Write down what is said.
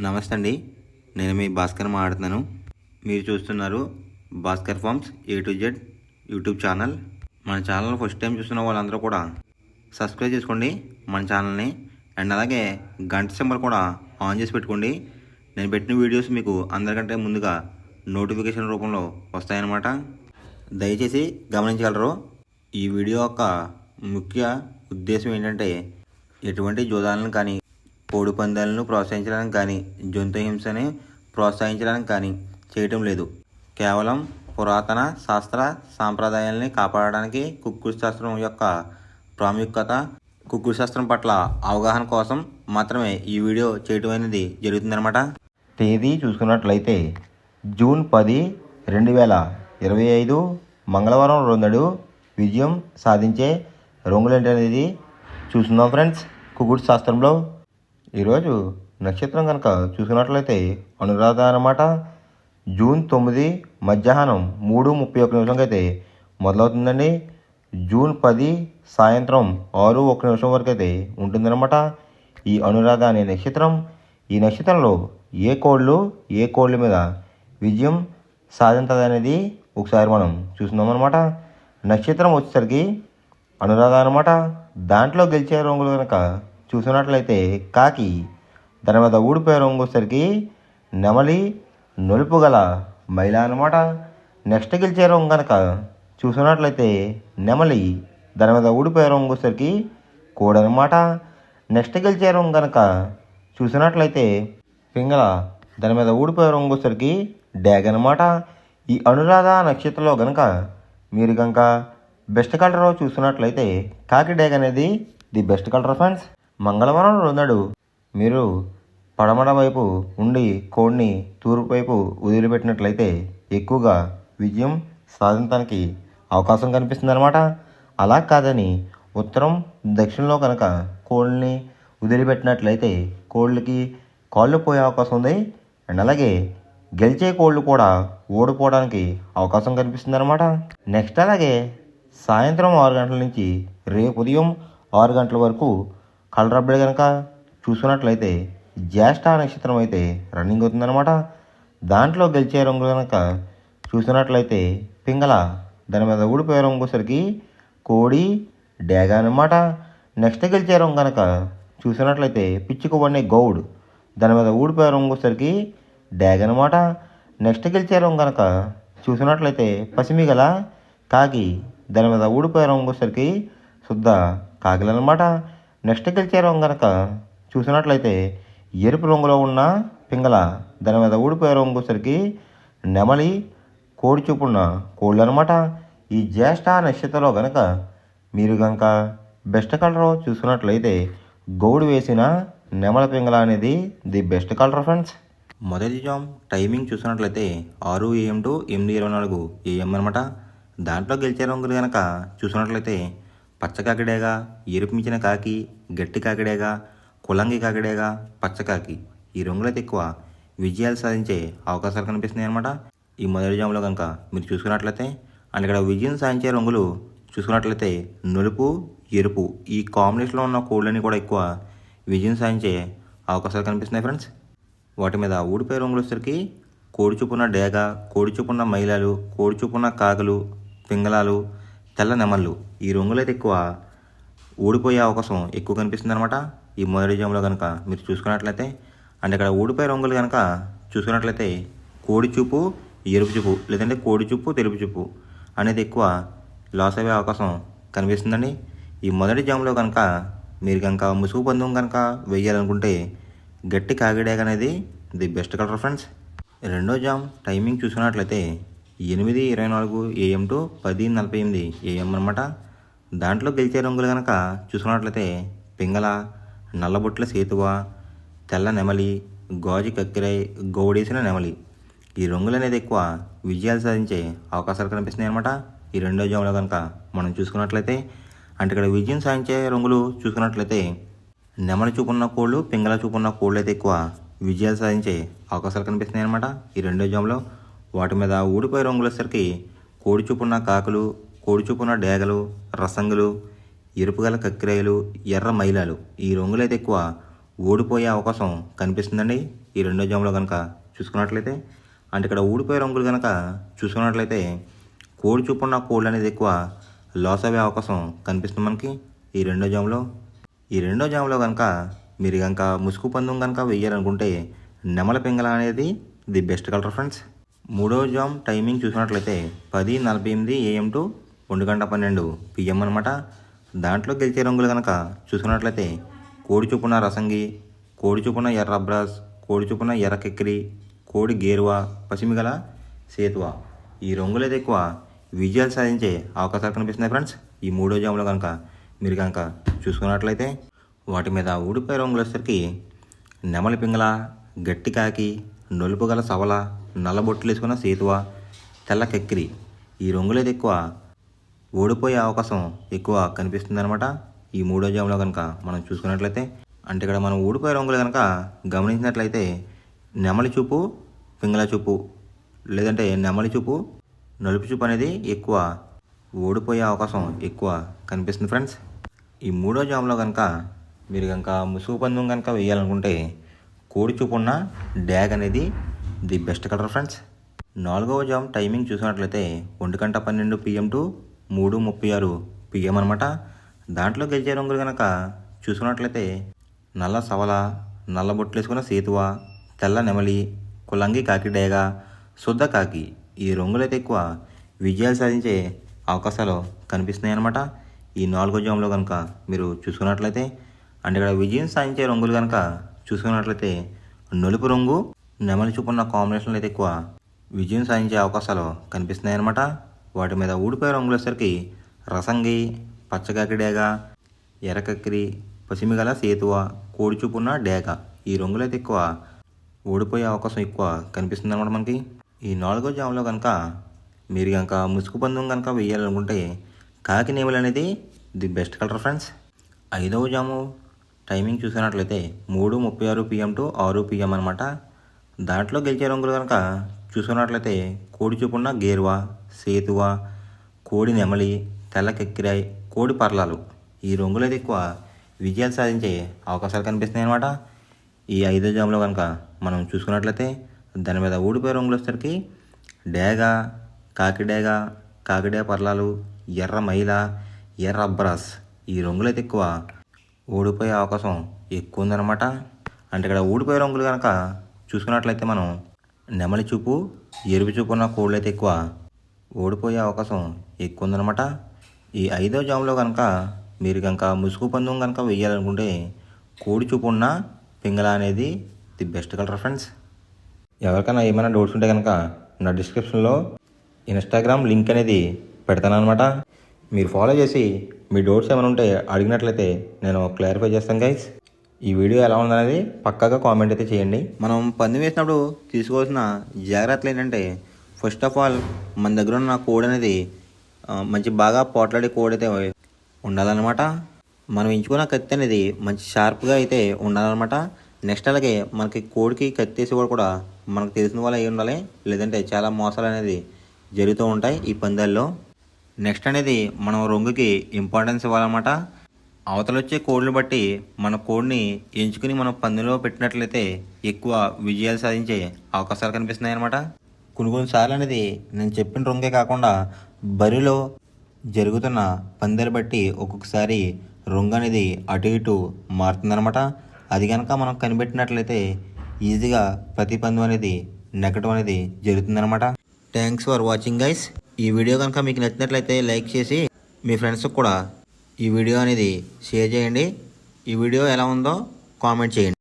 నమస్తే అండి. నేను మీ భాస్కర్ మాట్లాడుతున్నాను. మీరు చూస్తున్నారు Bhaskar farms A to Z YouTube channel. మన ఛానల్ ఫస్ట్ టైం చూస్తున్న వాళ్ళందరూ కూడా సబ్స్క్రైబ్ చేసుకోండి మన ఛానల్ని. అండ్ అలాగే గంట సింబల్ కూడా ఆన్ చేసి పెట్టుకోండి. నేను పెట్టిన వీడియోస్ మీకు అందరికంటే ముందుగా నోటిఫికేషన్ రూపంలో వస్తాయన్నమాట. దయచేసి గమనించగలరు. ఈ వీడియో యొక్క ముఖ్య ఉద్దేశం ఏంటంటే ఎటువంటి జోదాలను కానీ కోడి పందాలను ప్రోత్సహించడానికి కానీ జంతు హింసని ప్రోత్సహించడానికి కానీ చేయటం లేదు. కేవలం పురాతన శాస్త్ర సాంప్రదాయాల్ని కాపాడడానికి కుక్కుడు శాస్త్రం యొక్క ప్రాముఖ్యత, కుక్కుడు శాస్త్రం పట్ల అవగాహన కోసం మాత్రమే ఈ వీడియో చేయటం అనేది జరుగుతుందన్నమాట. తేదీ చూసుకున్నట్లయితే జూన్ 10, 2025 మంగళవారం రోజు విజయం సాధించే రంగులేంటి అనేది చూస్తున్నాం ఫ్రెండ్స్. కుక్కుడు శాస్త్రంలో ఈరోజు నక్షత్రం కనుక చూసుకున్నట్లయితే అనురాధ అన్నమాట. జూన్ 9 మధ్యాహ్నం 3:31 అయితే మొదలవుతుందండి. జూన్ 10 సాయంత్రం 6:01 వరకు అయితే ఉంటుందన్నమాట ఈ అనురాధ అనే నక్షత్రం. ఈ నక్షత్రంలో ఏ కోళ్ళ మీద విజయం సాధించదు అనేది ఒకసారి మనం చూస్తున్నామన్నమాట. నక్షత్రం వచ్చేసరికి అనురాధ అన్నమాట. దాంట్లో గెలిచే రంగులు కనుక చూసినట్లయితే కాకి, దాని మీద ఊడిపోయే రంగు వచ్చేసరికి నెమలి, నలుపు గల మైల అనమాట. నెక్స్ట్ గెలిచే రంగు కనుక చూసినట్లయితే నెమలి, దాని మీద ఊడిపోయే రంగు వచ్చేసరికి కోడి అనమాట. నెక్స్ట్ గెలిచే రంగు కనుక చూసినట్లయితే పింగళ, దాని మీద ఊడిపోయే రంగు వచ్చేసరికి డ్యాగ్ అనమాట. ఈ అనురాధ నక్షత్రంలో కనుక మీరు కనుక బెస్ట్ కలర్ చూసినట్లయితే కాకి డ్యాగ్ అనేది ది బెస్ట్ కలర్ ఫ్రెండ్స్. మంగళవారం రోజు మీరు పడమర వైపు ఉండి కోడిని తూర్పు వైపు వదిలిపెట్టినట్లయితే ఎక్కువగా విజయం సాధించడానికి అవకాశం కనిపిస్తుంది అనమాట. అలా కాదని ఉత్తరం దక్షిణంలో కనుక కోళ్ళని వదిలిపెట్టినట్లయితే కోళ్ళకి కాళ్ళు పోయే అవకాశం ఉంది. అండ్ అలాగే గెలిచే కోళ్ళు కూడా ఓడిపోవడానికి అవకాశం కనిపిస్తుంది అనమాట. నెక్స్ట్ అలాగే సాయంత్రం 6 గంటల నుంచి రేపు ఉదయం 6 గంటల వరకు కలర్ అప్డేట్ కనుక చూసుకున్నట్లయితే జ్యేష్ఠ నక్షత్రం అయితే రన్నింగ్ అవుతుందన్నమాట. దాంట్లో గెలిచే రంగులు కనుక చూసినట్లయితే పింగళ, దాని మీద ఊడిపోయే రంగు వచ్చేసరికి కోడి, డ్యాగ అనమాట. నెక్స్ట్ గెలిచే రంగు కనుక చూసినట్లయితే పిచ్చుకోవనే గౌడ్, దాని మీద ఊడిపోయే రంగు వచ్చేసరికి డ్యాగ్ అనమాట. నెక్స్ట్ గెలిచే రంగు కనుక చూసినట్లయితే పసిమిగల కాకి, దాని మీద ఊడిపోయే రంగు వచ్చేసరికి శుద్ధ కాకిలనమాట. నెక్స్ట్ గెలిచే రంగు కనుక చూసినట్లయితే ఎరుపు రంగులో ఉన్న పింగళ, దాని మీద ఊడిపోయే రంగు వచ్చేసరికి నెమలి, కోడి చూపున్న కోళ్ళు అనమాట. ఈ జ్యేష్ఠ నక్షత్రంలో కనుక మీరు కనుక బెస్ట్ కలర్ చూసుకున్నట్లయితే గౌడు వేసిన నెమల పింగళ అనేది ది బెస్ట్ కలర్ ఫ్రెండ్స్. మొదటి జామ్ టైమింగ్ చూసినట్లయితే 6 AM to 8:24 AM అనమాట. దాంట్లో గెలిచే రంగులు కనుక చూసినట్లయితే పచ్చకాకిడేగా, ఎరుపు మించిన కాకి, గట్టి కాకిడేగా, కులంగి కాకిడేగా, పచ్చకాకి, ఈ రంగులైతే ఎక్కువ విజయాలు సాధించే అవకాశాలు కనిపిస్తున్నాయి అనమాట. ఈ మొదటి జాములో కనుక మీరు చూసుకున్నట్లయితే అండ్ ఇక్కడ విజయం సాధించే రంగులు చూసుకున్నట్లయితే నలుపు, ఎరుపు, ఈ కాంబినేషన్లో ఉన్న కోళ్ళని కూడా ఎక్కువ విజయం సాధించే అవకాశాలు కనిపిస్తున్నాయి ఫ్రెండ్స్. వాటి మీద ఊడిపోయే రంగులు వచ్చేసరికి కోడి చూపున్న డేగ, కోడి చూపున్న మైలాలు, కోడి చూపున్న కాకులు, పింగళాలు, తెల్ల నెమళ్ళు, ఈ రంగులైతే ఎక్కువ ఊడిపోయే అవకాశం ఎక్కువ కనిపిస్తుంది అనమాట. ఈ మొదటి జాములో కనుక మీరు చూసుకున్నట్లయితే అండ్ ఇక్కడ ఊడిపోయే రంగులు కనుక చూసుకున్నట్లయితే కోడి చూపు, ఎరుపు చూపు, లేదంటే కోడి చూపు, తెలుపు చూపు అనేది ఎక్కువ లాస్ అయ్యే అవకాశం కనిపిస్తుందండి. ఈ మొదటి జాములో కనుక మీరు కనుక ముసుగు పందెం కనుక వేయాలనుకుంటే గట్టి కాకిడేగ అనేది ది బెస్ట్ కలర్ ఫ్రెండ్స్. రెండో జామ్ టైమింగ్ చూసుకున్నట్లయితే 8:24 AM to 10:48 AM అనమాట. దాంట్లో గెలిచే రంగులు కనుక చూసుకున్నట్లయితే పింగళ, నల్లబొట్ల సేతువ, తెల్ల నెమలి, గాజు కక్కిరై, గౌడేసిన నెమలి, ఈ రంగులు అనేది ఎక్కువ విజయాలు సాధించే అవకాశాలు కనిపిస్తున్నాయి అనమాట. ఈ రెండో జాములో కనుక మనం చూసుకున్నట్లయితే అంటే ఇక్కడ విజయం సాధించే రంగులు చూసుకున్నట్లయితే నెమలి చూపున్న కోళ్ళు, పింగళ చూపున్న కోళ్ళు అయితే ఎక్కువ విజయాలు సాధించే అవకాశాలు కనిపిస్తున్నాయి అనమాట. ఈ రెండో జాములో వాటి మీద ఊడిపోయే రంగులు వచ్చేసరికి కోడి చూపున్న కాకులు, కోడి చూపున్న డేగలు, రసంగులు, ఎరుపుగల కక్కిరాయలు, ఎర్ర మైలాలు, ఈ రంగులైతే ఎక్కువ ఓడిపోయే అవకాశం కనిపిస్తుందండి. ఈ రెండో జాములో కనుక చూసుకున్నట్లయితే. అంటే ఇక్కడ ఊడిపోయే రంగులు కనుక చూసుకున్నట్లయితే కోడి చూపున్న కోళ్ళు అనేది ఎక్కువ లాస్ అయ్యే అవకాశం కనిపిస్తుంది మనకి ఈ రెండో జాములో. ఈ రెండో జాములో కనుక మీరు కనుక ముసుగు పందెం కనుక వేయాలనుకుంటే నెమల పింగళ అనేది ది బెస్ట్ కలర్ ఫ్రెండ్స్. మూడో జామ్ టైమింగ్ చూసినట్లయితే 10:48 AM టు 1:12 PM అనమాట. దాంట్లో గెలిచే రంగులు కనుక చూసుకున్నట్లయితే కోడి చూపున రసంగి, కోడి చూపున ఎర్ర అబ్రాస్, కోడి చూపున ఎర్ర కెక్కిరి, కోడి గేరువా, పసిమిగల సేతువ. ఈ రంగులు అయితే ఎక్కువ విజయాలు సాధించే అవకాశాలు కనిపిస్తున్నాయి ఫ్రెండ్స్ ఈ మూడో జాములో కనుక మీరు కనుక చూసుకున్నట్లయితే. వాటి మీద ఊడిపోయే రంగులు వచ్చేసరికి నెమలి పింగళ, గట్టి కాకి, నలుపు గల సవల, నల్లబొట్లు వేసుకున్న సేతువ, తెల్ల కెక్కిరి. ఈ రంగులైతే ఎక్కువ ఓడిపోయే అవకాశం ఎక్కువ కనిపిస్తుంది అనమాట ఈ మూడో జాములో కనుక మనం చూసుకున్నట్లయితే. అంటే ఇక్కడ మనం ఊడిపోయే రంగులు కనుక గమనించినట్లయితే నెమలి చూపు, పింగళ చూపు, లేదంటే నెమలి చూపు, నలుపు చూపు అనేది ఎక్కువ ఓడిపోయే అవకాశం ఎక్కువ కనిపిస్తుంది ఫ్రెండ్స్. ఈ మూడో జాములో కనుక మీరు కనుక ముసుగు పందెం కనుక వేయాలనుకుంటే కోడి చూపు ఉన్న డ్యాగ్ అనేది ది బెస్ట్ కలర్ ఫ్రెండ్స్. నాలుగవ జామ్ టైమింగ్ చూసినట్లయితే 1:12 PM టు 3:36 PM అనమాట. దాంట్లో గెలిచే రంగులు కనుక చూసుకున్నట్లయితే నల్ల సవల, నల్ల బొట్లు వేసుకున్న సేతువ, తెల్ల నెమలి, కులంగి కాకి డేగ, శుద్ధ కాకి. ఈ రంగులైతే ఎక్కువ విజయాలు సాధించే అవకాశాలు కనిపిస్తున్నాయి అన్నమాట ఈ నాలుగో జాములో కనుక మీరు చూసుకున్నట్లయితే. అంటే ఇక్కడ విజయం సాధించే రంగులు కనుక చూసుకున్నట్లయితే నలుపు రంగు, నెమలి చూపున్న కాంబినేషన్లో అయితే ఎక్కువ విజయం సాధించే అవకాశాలు కనిపిస్తున్నాయి అన్నమాట. వాటి మీద ఊడిపోయే రంగులు వచ్చేసరికి రసంగి, పచ్చకాకి డేగ, ఎర్రకక్కిరి, పసిమిగల సేతువ, కోడి చూపున్న డేగ. ఈ రంగులు అయితే ఎక్కువ ఓడిపోయే అవకాశం ఎక్కువ కనిపిస్తుంది అన్నమాట మనకి ఈ నాలుగో జాములో కనుక మీరు కనుక ముసుగు పందెం కనుక వేయాలనుకుంటే కాకి నెమలి అనేది ది బెస్ట్ కలర్ ఫ్రెండ్స్. ఐదవ జాము టైమింగ్ చూసినట్లయితే 3:36 PM టు 6 PM అనమాట. దాంట్లో గెలిచే రంగులు కనుక చూసుకున్నట్లయితే కోడి చూపున్న గేరువా, సేతువ, కోడి నెమలి, తెల్ల కెక్కిరాయ్, కోడి పర్లాలు. ఈ రంగులు అయితే ఎక్కువ విజయాలు సాధించే అవకాశాలు కనిపిస్తున్నాయి అనమాట ఈ ఐదో జాములో కనుక మనం చూసుకున్నట్లయితే. దాని మీద ఊడిపోయే రంగులు వచ్చేసరికి డేగ, కాకిడేగ, కాకిడే పర్లాలు, ఎర్ర మైల, ఎర్ర అబ్రాస్. ఈ రంగులు అయితే ఎక్కువ ఓడిపోయే అవకాశం ఎక్కువ ఉందన్నమాట. అంటే ఇక్కడ ఊడిపోయే రంగులు కనుక చూసుకున్నట్లయితే మనం నెమలి చూపు, ఎరుపు చూపు ఉన్న కోళ్ళు అయితే ఎక్కువ ఓడిపోయే అవకాశం ఎక్కువ ఉందన్నమాట ఈ ఐదో జాములో కనుక మీరు కనుక ముసుగు పందెం కనుక వేయాలనుకుంటే కోడి చూపు ఉన్న పింగళ అనేది ది బెస్ట్ కలర్ ఫ్రెండ్స్. ఎవరికైనా ఏమైనా డౌట్స్ ఉంటే కనుక నా డిస్క్రిప్షన్లో ఇన్స్టాగ్రామ్ లింక్ అనేది పెడతాను అనమాట. మీరు ఫాలో చేసి మీ డౌట్స్ ఏమైనా ఉంటే అడిగినట్లయితే నేను క్లారిఫై చేస్తాను గైస్. ఈ వీడియో ఎలా ఉందనేది పక్కాగా కామెంట్ అయితే చేయండి. మనం పందెం వేసినప్పుడు తీసుకోవాల్సిన జాగ్రత్తలు ఏంటంటే ఫస్ట్ ఆఫ్ ఆల్ మన దగ్గర ఉన్న కోడ్ అనేది మంచి బాగా పోట్లాడే కోడ్ అయితే ఉండాలన్నమాట. మనం ఎంచుకున్న కత్తి అనేది మంచి షార్ప్గా అయితే ఉండాలన్నమాట. నెక్స్ట్ అలాగే మనకి కోడికి కత్తి వేసేవాడు కూడా మనకు తెలిసిన వాళ్ళు అయి ఉండాలి, లేదంటే చాలా మోసాలు అనేది జరుగుతూ ఉంటాయి ఈ పందాల్లో. నెక్స్ట్ అనేది మనం రంగుకి ఇంపార్టెన్స్ ఇవ్వాలన్నమాట. అవతల వచ్చే కోడ్లు బట్టి మన కోడ్ని ఎంచుకుని మనం పందెంలో పెట్టినట్లయితే ఎక్కువ విజయాలు సాధించే అవకాశాలు కనిపిస్తున్నాయి అన్నమాట. కొన్నిసార్లు అనేది నేను చెప్పిన రంగే కాకుండా బరిలో జరుగుతున్న పందాలు బట్టి ఒక్కొక్కసారి రంగు అనేది అటు ఇటు మారుతుందన్నమాట. అది కనుక మనం కనిపెట్టినట్లయితే ఈజీగా ప్రతి పందెం అనేది నెగ్గడం అనేది జరుగుతుందన్నమాట. Thanks for watching guys. ఈ వీడియో కనుక మీకు నచ్చినట్లయితే లైక్ చేసి మీ ఫ్రెండ్స్కి కూడా ఈ వీడియో అనేది షేర్ చేయండి. ఈ వీడియో ఎలా ఉందో కామెంట్ చేయండి.